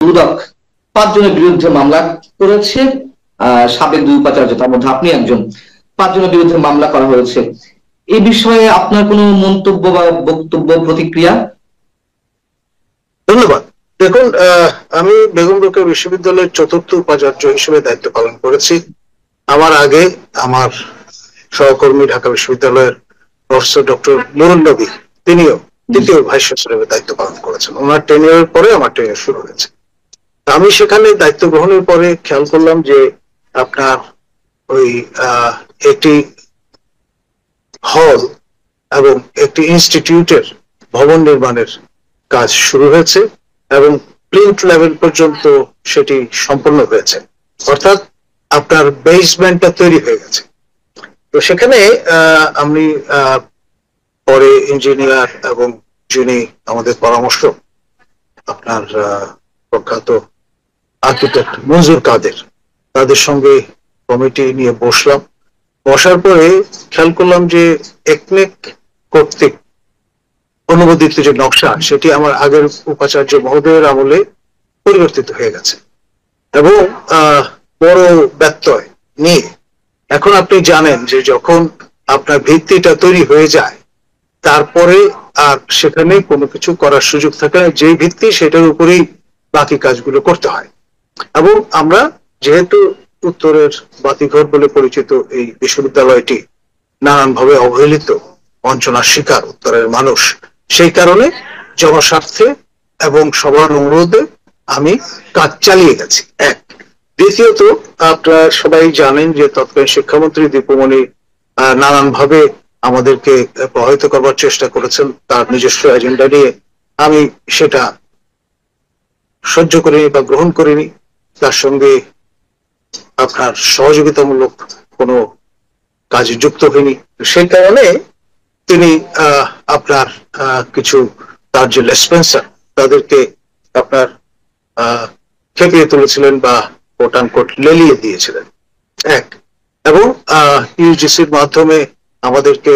দুদক 5 জনের বিরুদ্ধে মামলা করেছে, সাবেক 2 উপাচার্য, তার মধ্যে আপনি একজন। 5 জনের বিরুদ্ধে মামলা করা হয়েছে। এই বিষয়ে আপনার কোনো মন্তব্য বা বক্তব্য, প্রতিক্রিয়া? ধন্যবাদ। দেখুন, আমি বেগম রোকেয়া বিশ্ববিদ্যালয়ের 4র্থ উপাচার্য হিসেবে দায়িত্ব পালন করেছি। আমার আগে আমার সহকর্মী ঢাকা বিশ্ববিদ্যালয়ের প্রফেসর ডক্টর নুরুন নবী, তিনিও 3য় ভাইস চ্যান্সেলরের দায়িত্ব পালন করেছেন। ওনার টেনিয়রের পরে আমার টেনিয়র শুরু হয়েছে। আমি সেখানে দায়িত্ব গ্রহণের পরে খেয়াল করলাম যে আপনার ওই একটি হল এবং একটি ইনস্টিটিউটের ভবন নির্মাণের কাজ শুরু হয়েছে এবং প্লিন্থ লেভেল পর্যন্ত সেটি সম্পন্ন হয়েছে, অর্থাৎ আপনার বেসমেন্টটা তৈরি হয়ে গেছে। তো সেখানে আমি পরে ইঞ্জিনিয়ার এবং যিনি আমাদের পরামর্শ আপনার প্রখ্যাত আর্কিটেক্ট মনজুর কাদের, তাদের সঙ্গে কমিটি নিয়ে বসলাম। বসার পরে খেয়াল করলাম যে একনেক কর্তৃক অনুমোদিত যে নকশা, সেটি আমার আগের উপাচার্য মহোদয়ের আমলে পরিবর্তিত হয়ে গেছে এবং বড় ব্যত্যয় নিয়ে এখন আপনি জানেন যে যখন আপনার ভিত্তিটা তৈরি হয়ে যায় তারপরে আর সেখানে কোনো কিছু করার সুযোগ থাকে না, যে ভিত্তি সেটার উপরেই বাকি কাজগুলো করতে হয়। এবং আমরা যেহেতু উত্তরের বাতিঘর বলে পরিচিত এই বিশ্ববিদ্যালয়টি নানানভাবে অবহেলিত, বঞ্চনার শিকার উত্তরের মানুষ, সেই কারণে জনস্বার্থে এবং সবার অনুরোধে আমি কাজ চালিয়ে গেছি। এক, দ্বিতীয়ত আপনারা সবাই জানেন যে তৎকালীন শিক্ষামন্ত্রী দীপুমণি নানানভাবে আমাদেরকে প্রভাবিত করবার চেষ্টা করেছেন তার নিজস্ব এজেন্ডা নিয়ে। আমি সেটা সহ্য করিনি বা গ্রহণ করিনি, তার সঙ্গে আপনার সহযোগিতামূলক কোনো কাজে যুক্ত হয়নি। সেই কারণে তিনি আপনার কিছু তার যে লেসপেন্সার তাদেরকে আপনার খেপিয়ে তুলেছিলেন বা কোট আনকোট লেলিয়ে দিয়েছিলেন। এক, এবং ইউজিসির মাধ্যমে আমাদেরকে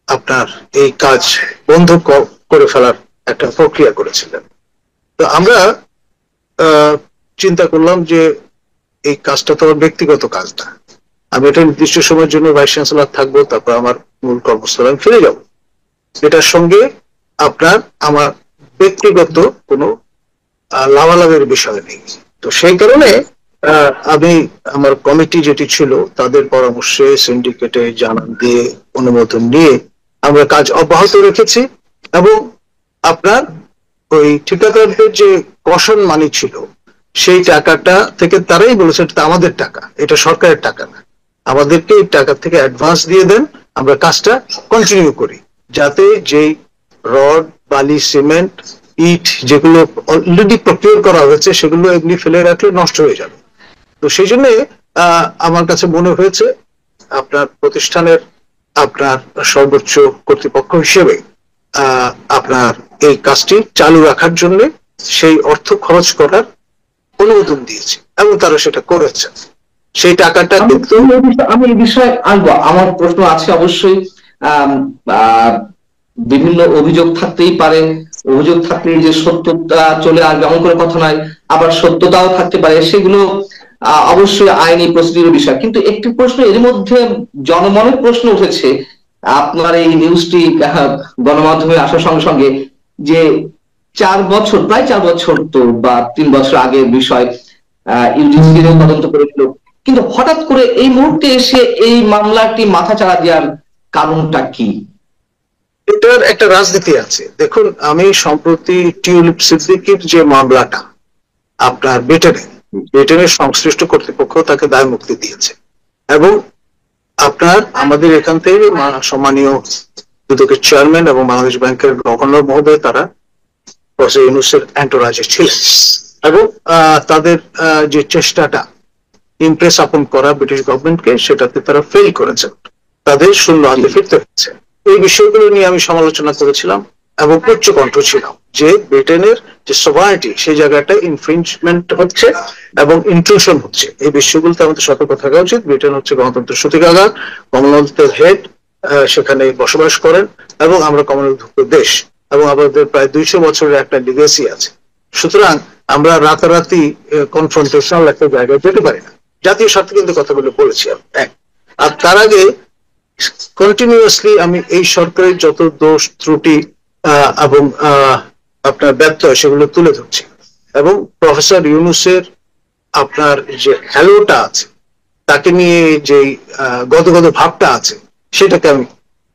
আপনার এই কাজ বন্ধ করে ফেলার একটা প্রক্রিয়া করেছিলেন। তো আমরা চিন্তা করলাম যে এই কাজটা তো আমার ব্যক্তিগত কাজ না, আমি এটা নির্দিষ্ট সময়ের জন্য ভাইস চ্যান্সেলর থাকবো, তারপর আমার মূল কর্মস্থলে আমি ফিরে যাব। এটার সঙ্গে আপনার আমার ব্যক্তিগত কোনো লাভালাভের বিষয় নেই। তো সেই কারণে আমি আমার কমিটি যেটি ছিল তাদের পরামর্শে সিন্ডিকেটে জানান দিয়ে অনুমোদন নিয়ে আমরা কাজ অব্যাহত রেখেছি এবং আপনার ওই ঠিকাদারদের যে কশন মানি ছিল সেই টাকাটা থেকে তারাই বলেছে এটা আমাদের টাকা, এটা সরকারের টাকা না, আমাদেরকে এই টাকা থেকে অ্যাডভান্স দিয়ে দেন, আমরা কাজটা কন্টিনিউ করি, যাতে যেই রড, বালি, সিমেন্ট, ইট যেগুলো অলরেডি প্রকিউর করা হয়েছে সেগুলো এমনি ফেলে রাখলে নষ্ট হয়ে যাবে। তো সেই জন্য আমার কাছে মনে হয়েছে আপনার প্রতিষ্ঠানের আপনার সর্বোচ্চ কর্তৃপক্ষ হিসেবে আপনার এই কাজটি চালু রাখার জন্য সেই অর্থ খরচ করার অনুমোদন দিয়েছি এবং তারা সেটা করেছে। সেই টাকাটা কিন্তু আমি এই বিষয়ে আসবো, আমার প্রশ্ন আছে অবশ্যই। বিভিন্ন অভিযোগ থাকতেই পারে, অভিযোগ থাকলে যে সত্যতা চলে আসবে এমন কোনো কথা নয়, আবার সত্যতাও থাকতে পারে, সেগুলো অবশ্যই আইনি প্রসিডিউরের বিষয়। কিন্তু একটি প্রশ্ন এর মধ্যে জনমনের প্রশ্ন উঠেছে, আপনার এই নিউজটি গণমাধ্যমে আসার সঙ্গে সঙ্গে, যে 4 বছর, প্রায় 4 বছর তো বা 3 বছর আগের বিষয়, ইউজিসি তদন্ত করেছিল, কিন্তু হঠাৎ করে এই মুহূর্তে এসে এই মামলাটি মাথাচাড়া দেওয়ার কারণটা কি? এটার একটা রাজনীতি আছে। দেখুন, আমি সম্প্রতি টিউলিপ সিদ্দিকীর যে মামলাটা আপনার ব্রিটেনের সংশ্লিষ্ট কর্তৃপক্ষ তাকে দায় মুক্তি দিয়েছে এবং আপনার আমাদের এখান থেকে সম্মানীয় দুদকের চেয়ারম্যান এবং বাংলাদেশ ব্যাংকের গভর্নর মহোদয় তারা প্রফেসর ইউনূসের এন্টোরাজে ছিলেন এবং তাদের যে চেষ্টাটা ইমপ্রেস আপন করা ব্রিটিশ গভর্নমেন্টকে, সেটাতে তারা ফেল করেছেন, তাদের শূন্য হাতে ফিরতে হচ্ছে। এই বিষয়গুলো নিয়ে আমি সমালোচনা করেছিলাম এবং উচ্চ কণ্ঠ ছিলাম যে ব্রিটেনের যে সভারেটি সেই জায়গাটা ইনফ্রিঞ্জমেন্ট হচ্ছে এবং ইনক্লুশন হচ্ছে। এই বিষয়গুলোতে আমাদের সতর্ক থাকা উচিত। ব্রিটেন হচ্ছে গণতন্ত্রের সূতিকাগার, কমনওয়েলথের হেড, সেখানে বসবাস করেন এবং আমরা কমনওয়েলথভুক্ত দেশ এবং আমাদের প্রায় 200 বছরের একটা লিগেসি আছে। সুতরাং আমরা রাতারাতি কনফ্রন্টেশনাল একটা জায়গায় যেতে পারি না। জাতীয় স্বার্থে কিন্তু কথাগুলো বলেছি আমি, এক। আর তার আগে কন্টিনিউয়াসলি আমি এই সরকারের যত দোষ ত্রুটি এবং আপনার ব্যত্যয় সেগুলো তুলে ধরছি, এবং প্রফেসর ইউনূসের আপনার যে হ্যালোটা আছে, তাকে নিয়ে যে গদগদ ভাবটা আছে, সেটাকে আমি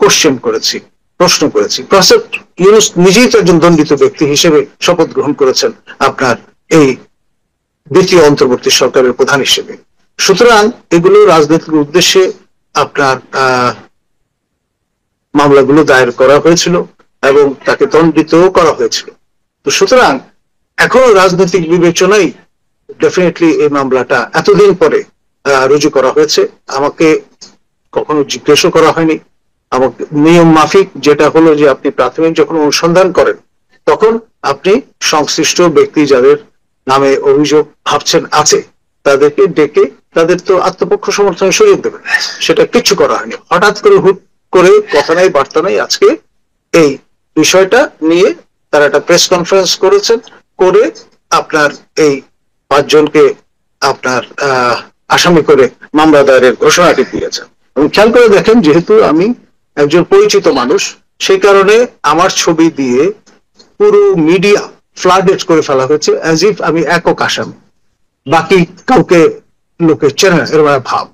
কোশ্চেন করেছি, প্রশ্ন করেছি। প্রফেসর ইউনূস নিজেই তো একজন দণ্ডিত ব্যক্তি হিসেবে শপথ গ্রহণ করেছেন আপনার এই দ্বিতীয় অন্তর্বর্তী সরকারের প্রধান হিসেবে। সুতরাং এগুলো রাজনৈতিক উদ্দেশ্যে আপনার মামলাগুলো দায়ের করা হয়েছিল এবং তাকে দণ্ডিত করা হয়েছিল। তো সুতরাং এখনো রাজনৈতিক বিবেচনায় ডেফিনেটলি এই মামলাটা এতদিন পরে রুজু করা হয়েছে। আমাকে কখনো জিজ্ঞেসও করা হয়নি। আমাকে নিয়ম মাফিক যেটা হলো যে আপনি প্রাথমিক যখন অনুসন্ধান করেন, তখন আপনি সংশ্লিষ্ট ব্যক্তি যাদের নামে অভিযোগ ভাবছেন আছে, তাদেরকে ডেকে তাদের তো আত্মপক্ষ সমর্থনে সরিয়ে দেবেন। সেটা কিছু করা হয়নি। হঠাৎ করে হুট করে কথা নাই বার্তা নাই আজকে এই বিষয়টা নিয়ে তারা একটা প্রেস কনফারেন্স করেছেন, করে আপনার এই 5 জনকে আপনার আসামি করে মামলা দায়েরের ঘোষণাটি দিয়েছেন। এবং খেয়াল করে দেখেন, যেহেতু আমি একজন পরিচিত মানুষ, সেই কারণে আমার ছবি দিয়ে পুরো মিডিয়া ফ্লাডেড করে ফেলা হয়েছে, অ্যাজ ইফ আমি একক আসামি, বাকি কাউকে লোকে চেনে না, এরকম ভাব।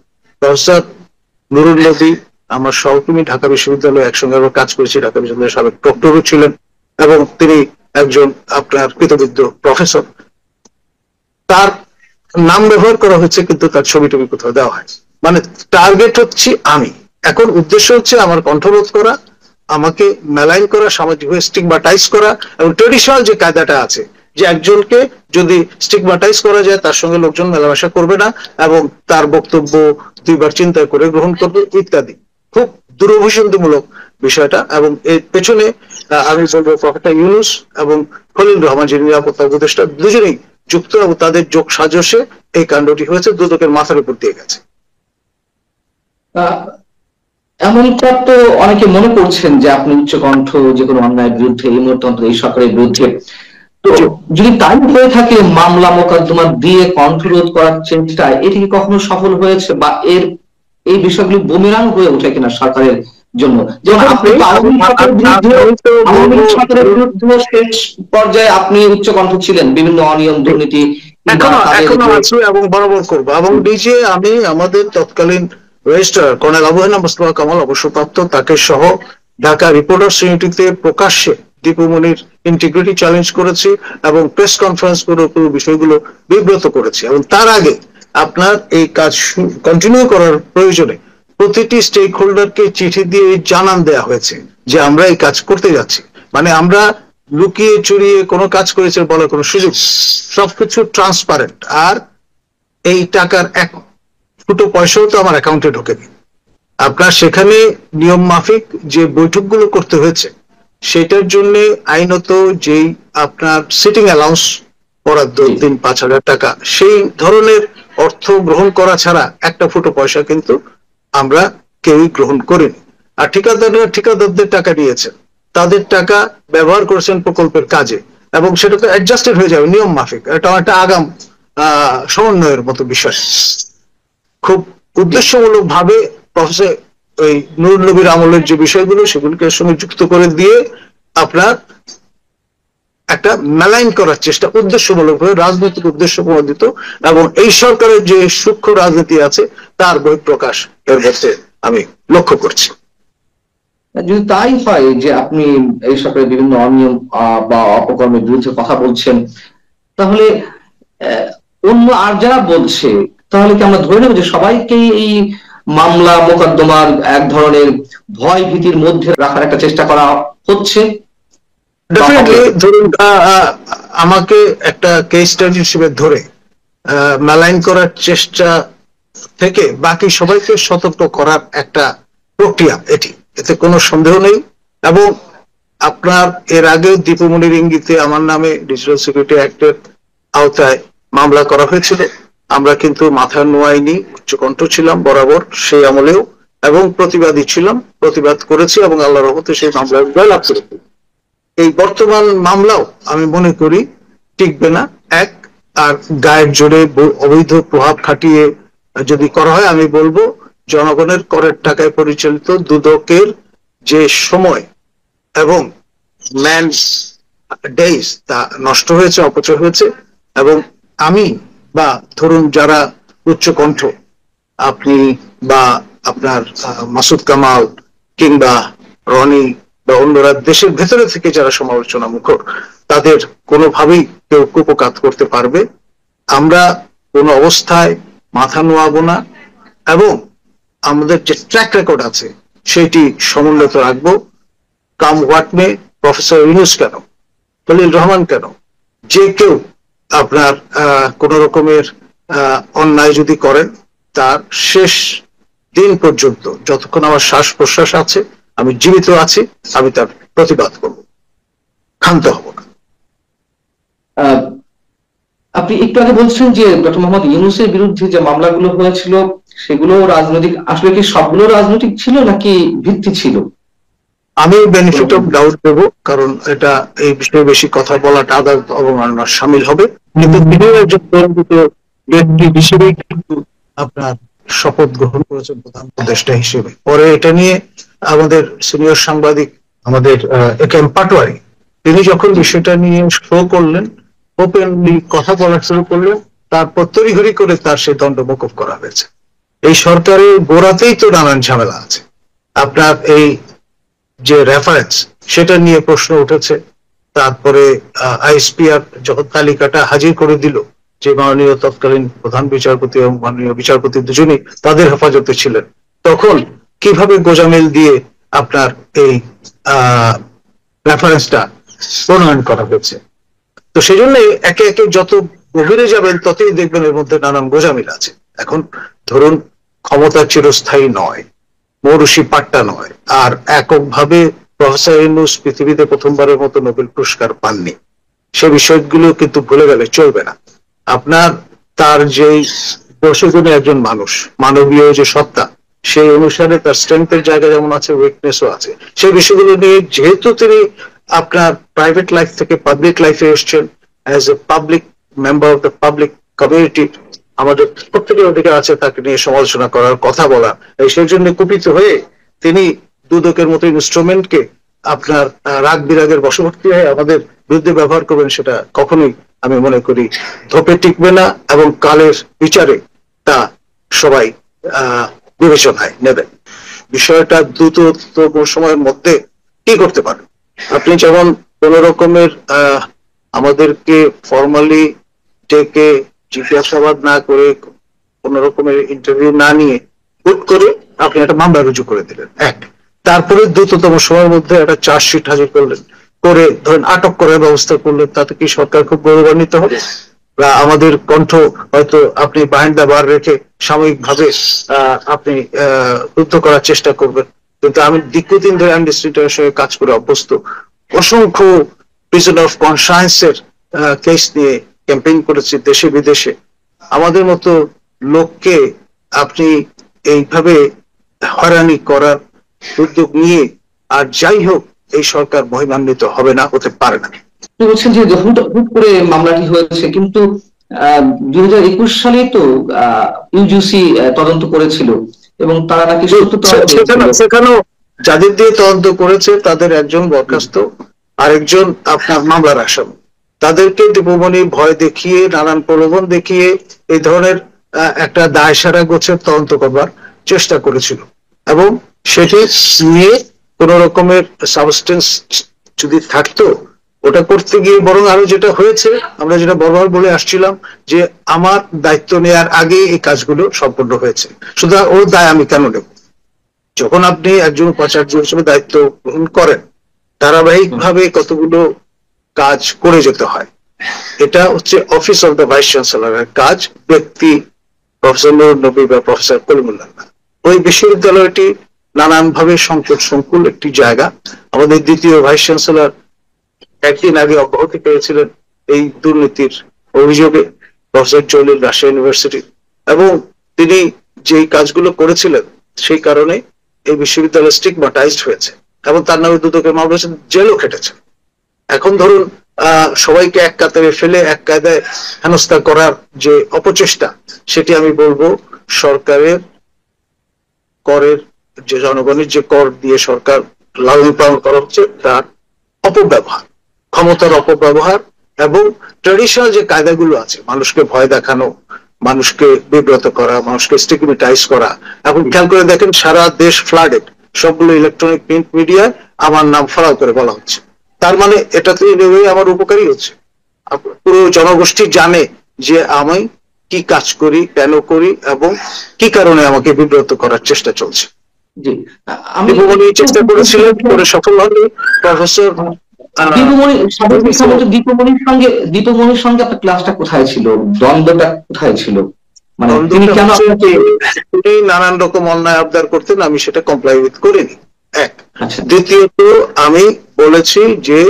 প্রফেসর নুরুল নবী আমার সহকর্মী, ঢাকা বিশ্ববিদ্যালয়ে একসঙ্গে আমরা কাজ করেছি, ঢাকা বিশ্ববিদ্যালয়ের সাবেক প্রক্টরও ছিলেন এবং তিনি একজন আপনার কৃতবিদ্য প্রফেসর। তার নাম ব্যবহার করা হয়েছে কিন্তু তার ছবি টবি কোথাও দেওয়া হয়। মানে টার্গেট হচ্ছে আমি। এখন উদ্দেশ্য হচ্ছে আমার কণ্ঠরোধ করা, আমাকে মেলাইন করা, সামাজিকভাবে স্টিগমাটাইজ করা, এবং ট্রেডিশনাল যে কায়দাটা আছে যে একজনকে যদি স্টিগমাটাইজ করা যায় তার সঙ্গে লোকজন মেলামেশা করবে না এবং তার বক্তব্য 2 বার চিন্তা করে গ্রহণ করবে ইত্যাদি। খুব দুরভিসন্ধিমূলক বিষয়টা। এবং এর পেছনে আমি বলবো প্রফেসর ইউনূস এবং খলিল রহমান যিনি নিরাপত্তা উপদেষ্টা, দুজনেই যুক্ত, এবং তাদের যোগ সাজসে এই কাণ্ডটি হয়েছে, দুদকের মাথার উপর দিয়ে গেছে। এমনটা তো অনেকে মনে করছেন যে আপনি উচ্চকণ্ঠ যে কোনো অন্যায়ের বিরুদ্ধে, এই মুহূর্তে অন্তত এই সরকারের বিরুদ্ধে। তো যদি তাই হয়ে থাকে, মামলা মোকদ্দমা দিয়ে কণ্ঠরোধ করার চেষ্টা, এটি কি কখনো সফল হয়েছে, বা এই বিষয়গুলি বুমেরাং হয়ে ওঠে কিনা সরকারের জন্য? যেমন আপনি সরকারের বিরুদ্ধে শেষ পর্যায়ে আপনি উচ্চকণ্ঠ ছিলেন, বিভিন্ন অনিয়ম দুর্নীতি এখনো আছি এবং বরাবর করবো। এবং ডিজে আমি আমাদের তৎকালীন রেজিস্ট্রার কর্নেল আবু হেনা মোস্তফা কামাল অবসরপ্রাপ্ত, তাকে সহ ঢাকা রিপোর্টার্স ইউনিটিতে প্রকাশ্যে দীপু মনির ইন্টিগ্রিটি চ্যালেঞ্জ করেছি এবং প্রেস কনফারেন্স করে পুরো বিষয়গুলো বিব্রত করেছি। এবং তার আগে আপনার এই কাজ কন্টিনিউ করার প্রয়োজনে প্রতিটি স্টেক হোল্ডারকে চিঠি দিয়ে জানান দেয়া হয়েছে যে আমরা এই কাজ করতে যাচ্ছি। মানে আমরা লুকিয়ে চুরিয়ে কোনো কাজ করেছে বলার কোনো সুযোগ, সবকিছু ট্রান্সপারেন্ট। আর এই টাকার 1 ফুটো পয়সাও তো আমার অ্যাকাউন্টে ঢোকেনি। আপনার সেখানে নিয়ম মাফিক যে বৈঠকগুলো করতে হয়েছে, সেটার জন্য আইনত যেই আপনার সিটিং অ্যালাউন্স বরাদ্দ 3-5 হাজার টাকা, সেই ধরনের অর্থ গ্রহণ করা ছাড়া 1 ফুটো পয়সা কিন্তু আমরা কেউই গ্রহণ করিনি। আর ঠিকাদাররা ঠিকাদারদের টাকা নিয়েছেন, তাদের টাকা ব্যবহার করেছেন প্রকল্পের কাজে, এবং সেটা তো অ্যাডজাস্টেড হয়ে যাবে নিয়ম মাফিক। এটা একটা আগাম সমন্বয়ের মতো বিষয়। খুব উদ্দেশ্যমূলক ভাবে প্রফেসর ওই নুরুল নবীর আমলের যে বিষয়গুলো, সেগুলোকে সঙ্গে যুক্ত করে দিয়ে আপনার একটা মেলাইন করার চেষ্টা, উদ্দেশ্যমূলক ভাবে রাজনৈতিক উদ্দেশ্য প্রণোদিত, এবং এই সরকারের যে সূক্ষ্ম রাজনীতি আছে তার বহিঃপ্রকাশ এর মধ্যে আমি লক্ষ্য করছি। যদি তাই হয় যে আপনি এই সরকারের বিভিন্ন অনিয়ম বা অপকর্মের বিরুদ্ধে কথা বলছেন, তাহলে অন্য আর যারা বলছে, তাহলে কি আমরা ধরে নেব যে সবাইকেই এই মামলা মোকদ্দমার এক ধরনের ভয় ভীতির মধ্যে রাখার একটা চেষ্টা করা হচ্ছে? ডেফিনেটলি ধরুন আমাকে একটা কেস স্টাডি হিসেবে ধরে মেলাইন করার চেষ্টা থেকে বাকি সবাইকে সতর্ক করার একটা প্রক্রিয়া এটি, এতে কোনো সন্দেহ নেই। এবং আপনার এর আগেও দীপু মনির ইঙ্গিতে আমার নামে ডিজিটাল সিকিউরিটি অ্যাক্টের আওতায় মামলা করা হয়েছিল। আমরা কিন্তু মাথা নোয়াইনি, উচ্চকণ্ঠ ছিলাম বরাবর সেই আমলেও, এবং প্রতিবাদী ছিলাম, প্রতিবাদ করেছি এবং আল্লাহর রহমতে সেই মামলায় জয়লাভ করেছি। এই বর্তমান মামলাও আমি মনে করি টিকবে না। এক, আর গায়ের জোরে অবৈধ প্রভাব খাটিয়ে যদি করা হয়, আমি বলবো জনগণের করের টাকায় পরিচালিত দুদকের যে সময় এবং ম্যান ডেইজ তা নষ্ট হয়েছে, অপচয় হয়েছে। এবং আমি বা ধরুন যারা উচ্চকণ্ঠ, আপনি বা আপনার মাসুদ কামাল কিংবা রনি বা অন্যরা দেশের ভেতরে থেকে যারা সমালোচনা মুখর, তাদের কোনোভাবেই কেউ কুপকাত করতে পারবে আমরা কোনো অবস্থায় মাথা নোয়াবো না। এবং আমাদের যে ট্র্যাক রেকর্ড আছে সেটি সমুন্নত রাখবো। Come what may, professor Yunus কেন, খলিল রহমান কেন, যে কেউ আপনার কোন রকমের অন্যায় যদি করেন, তার শেষ দিন পর্যন্ত যতক্ষণ আমার শ্বাস প্রশ্বাস আছে, আমি জীবিত আছি, আমি তার প্রতিবাদ করব, ক্ষান্ত হব না। আপনি একটু আগে বলছেন যে ডক্টর মোহাম্মদ ইউনূসের বিরুদ্ধে যে মামলাগুলো হয়েছিল সেগুলো রাজনৈতিক, আসলে কি সবগুলো রাজনৈতিক ছিল নাকি ভিত্তি ছিল? আমি বেনিফিট অফ ডাউট দেবো, কারণ এটা এই বিষয়ে বেশি কথা বলাটা আদালত অবমাননার সামিল হবে। কিন্তু তিনি একজন পরিচিত ব্যক্তি হিসেবেই কিন্তু আপনার শপথ গ্রহণ করেছেন প্রধান উপদেষ্টা হিসেবে। পরে এটা নিয়ে আমাদের সিনিয়র সাংবাদিক, আমাদের একেএম পাটোয়ারি, তিনি যখন বিষয়টা নিয়ে শো করলেন, ওপেনলি কথা বলা শুরু করলেন, তারপর তড়িঘড়ি করে তার সেই দণ্ড মকুব করা হয়েছে। এই সরকারের গোড়াতেই তো নানান ঝামেলা আছে। আপনার এই যে রেফারেন্স, সেটা নিয়ে প্রশ্ন উঠেছে। তারপরে আইএসপিআর যখন তালিকাটা হাজির করে দিল, যে মাননীয় তৎকালীন প্রধান বিচারপতি এবং মাননীয় বিচারপতি দুজনেই তাদের হেফাজতে ছিলেন, তখন কিভাবে গোজামিল দিয়ে আপনার এই রেফারেন্সটা প্রণয়ন করা হয়েছে। তো সেই জন্য একে একে যত গভীরে যাবেন ততই দেখবেন এর মধ্যে নানান গোজামিল আছে। এখন ধরুন, ক্ষমতা চিরস্থায়ী নয়, মৌরুষি পাট্টা নয়, আর এককভাবে প্রফেসর ইউনূস পৃথিবীতে প্রথমবারের মতো নোবেল পুরস্কার পাননি। সে বিষয়গুলো কিন্তু ভুলে গেলে চলবে না। আপনার তার যে দর্শকজনে একজন মানুষ, মানবীয় যে সত্তা, সেই অনুসারে তার স্ট্রেংথের জায়গা যেমন আছে, উইকনেসও আছে। সেই বিষয়গুলো নিয়ে যেহেতু তিনি আপনার প্রাইভেট লাইফ থেকে পাবলিক লাইফে এসছেন, as a public member of the public community, আমাদের প্রত্যেকের অধিকার আছে তাকে নিয়ে সমালোচনা করার, কথা বলা। সেই জন্য কুপিত হয়ে তিনি দুদকের মতো ইনস্ট্রুমেন্টকে আপনার রাগ বিরাগের বশবর্তী হয়ে আমাদের বিরুদ্ধে ব্যবহার করবেন, সেটা কখনোই আমি মনে করি ধোপে টিকবে না, এবং কালের বিচারে তা সবাই বিবেচনায় নেবেন। বিষয়টা দ্রুততম সময়ের মধ্যে কি করতে পারেন, আপনি যেমন কোন রকমের আমাদেরকে ফর্মালি ডেকে জিজ্ঞাসাবাদ না করে, কোন রকমের ইন্টারভিউ না নিয়ে হুট করে আপনি একটা মামলা রুজু করে দিলেন, এক। তারপরে দ্রুততম সময়ের মধ্যে একটা চার্জশিট হাজির করলেন, করে ধরেন আটক করার ব্যবস্থা করলেন, তাতে কি সরকার খুব গৌরবান্বিত হবে? বা আমাদের কণ্ঠ হয়তো আপনি বাহিনী দা বার রেখে সাময়িকভাবে আপনি রুদ্ধ করার চেষ্টা করবেন। কিন্তু আমি দীর্ঘদিন ধরে অ্যামনেস্টির সঙ্গে কাজ করে অভ্যস্ত, অসংখ্য প্রিজন অফ কনসায়েন্সের কেস নিয়ে ক্যাম্পেইন করেছি দেশে বিদেশে। আমাদের মতো লোককে আপনি এইভাবে হয়রানি করার উদ্যোগ নিয়ে, আর যাই হোক, এই সরকার মহিমান্বিত হবে না, হতে পারে না। বলছেন যে হুট করে মামলাটি হয়েছে, কিন্তু 2021 সালে তো ইউজিসি তদন্ত করেছিল এবং তারা নাকি সেখানেও যাদের দিয়ে তদন্ত করেছে তাদের একজন বরখাস্ত, আরেকজন আপনার মামলার আসামি। তাদেরকে দীপমণি ভয় দেখিয়ে, নানান প্রলোভন দেখিয়ে এই ধরনের একটা দায় সারা গোছের তদন্ত করবার চেষ্টা করেছিল, এবং সেটি নিয়ে কোন রকমের সাবস্টেন্স যদি থাকতো, ওটা করতে গিয়ে বরং আরো যেটা হয়েছে, আমরা যেটা বরাবর বলে আসছিলাম, যে আমার দায়িত্ব নেওয়ার আগে এই কাজগুলো সম্পন্ন হয়েছে, সুতরাং ওর দায় আমি কেন নেব? যখন আপনি একজন উপাচার্য হিসেবে দায়িত্ব গ্রহণ করেন, ধারাবাহিক ভাবে কতগুলো কাজ করে যেতে হয়। এটা হচ্ছে অফিস অফ দ্য ভাইস চ্যান্সেলরের কাজ, ব্যক্তি প্রফেসর নুরুন নবী বা প্রফেসর কলিমুল্লাহ না। ওই বিশ্ববিদ্যালয়টি নানান ভাবে সংকট সংকুল একটি জায়গা। আমাদের দ্বিতীয় ভাইস চ্যান্সেলর একদিন আগে অব্যাহতি পেয়েছিলেন এই দুর্নীতির অভিযোগে, প্রফেসর জলিল, রাজশাহী ইউনিভার্সিটি, এবং তিনি যেই কাজগুলো করেছিলেন সেই কারণে এই বিশ্ববিদ্যালয় স্টিগমাটাইজড হয়েছে, এবং তার নামে দুদকের মামলা জেলও খেটেছে। এখন ধরুন সবাইকে এক কাতারে ফেলে এক কায়দায় হেনস্থা করার যে অপচেষ্টা, সেটি আমি বলবো সরকারের করের, যে জনগণের যে কর দিয়ে সরকার লালন পালন করা হচ্ছে তার অপব্যবহার, ক্ষমতার অপব্যবহার, এবং ট্রেডিশনাল যে কায়দাগুলো আছে, মানুষকে ভয় দেখানো, মানুষকে বিব্রত করা, মানুষকে স্টিগমেটাইজ করা। এখন খেয়াল করে দেখেন সারা দেশ ফ্লাডেড, সবগুলো ইলেকট্রনিক প্রিন্ট মিডিয়ায় আমার নাম ফলাও করে বলা হচ্ছে। তার মানে এটা তো আমার উপকারী হচ্ছে। পুরো জনগোষ্ঠী জানে যে আমি কি কাজ করি, কেন করি, এবং কি কারণে আমাকে বিব্রত করার চেষ্টা চলছে। জি, আমি দীপমণি চেষ্টা করেছিলেন, করে সফল হলে প্রফেসর দীপমণির সঙ্গে আপনার ক্লাসটা কোথায় ছিল, দ্বন্দ্বটা কোথায় ছিল, মানে তিনি কেন তিনি নানান রকম অন্যায় আবদার করতেন, আমি সেটা কমপ্লাই উইথ করিনি, এক। আচ্ছা। দ্বিতীয়ত আমি বলেছি যে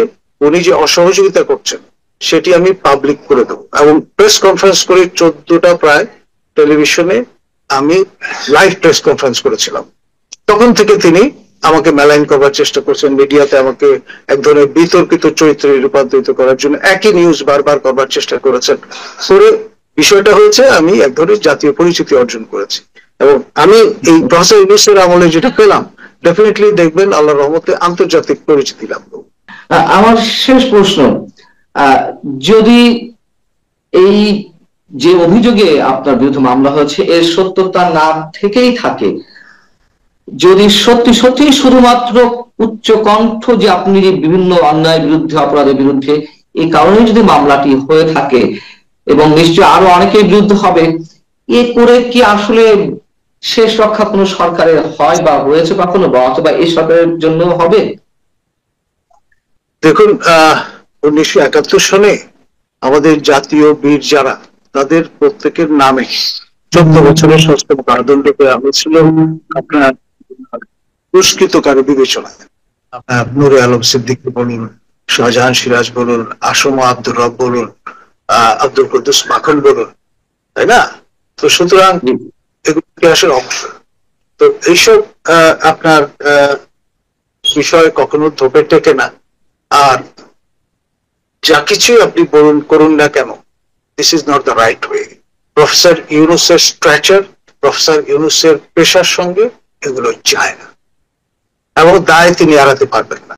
উনি যে অসহযোগিতা করছেন সেটি আমি পাবলিক করে দেবো, এবং প্রেস কনফারেন্স করে 14টা প্রায় টেলিভিশনে আমি লাইভ প্রেস কনফারেন্স করেছিলাম। তখন থেকে তিনি আমাকে মেলাইন করবার চেষ্টা করছেন, মিডিয়াতে আমাকে এক ধরনের বিতর্কিত চরিত্রে রূপান্তরিত করার জন্য একই নিউজ বারবার করবার চেষ্টা করেছেন। পরে বিষয়টা হয়েছে আমি এক ধরনের জাতীয় পরিচিতি অর্জন করেছি, এবং আমি এই প্রফেসর ইউনূসের আমলে যেটা পেলাম, ডেফিনেটলি দেখবেন আল্লাহর রহমতে আন্তর্জাতিক পরিচিতি লাভ করব। আমার শেষ প্রশ্ন, যদি এই যে অভিযোগে আপনার বিরুদ্ধে মামলা হয়েছে এর সত্যতা না থেকেই থাকে, যদি সত্যি সত্যি শুধুমাত্র উচ্চ কণ্ঠ যে আপনি বিভিন্ন অন্যায়ের বিরুদ্ধে, অপরাধের বিরুদ্ধে, এই কারণে যদি মামলাটি হয়ে থাকে, এবং নিশ্চয়ই আরো অনেকের বিরুদ্ধে হবে, এ করে কি আসলে শেষ রক্ষা কোনো সরকারের হয় বা হয়েছে কখনো, বা অথবা এই সরকারের জন্য হবে? দেখুন 1971 সনে আমাদের জাতীয় বীর যারা, তাদের প্রত্যেকের নামে 14 বছরের সশ্রম কারাদণ্ড আমি ছিল আপনার পুরস্কৃতকারী বিবেচনায়। আপনার নূরে আলম সিদ্দিকী বলুন, শাহজাহান সিরাজ বলুন, আসমা আব্দুর রব বলুন, আব্দুল কুদ্দুস মাখন বলুন, তাই না? তো সুতরাং এগুলো ইতিহাসের অংশ। তো এইসব আপনার বিষয় কখনো ধোপে টেকে না। আর যা কিছুই আপনি বলুন করুন না কেন, this is not the right way. Professor ইউনূসের স্ট্রাকচার, প্রফেসর ইউনূসের পেশার সঙ্গে এগুলো যায় না, এবং দায় তিনি এড়াতে পারবেন না।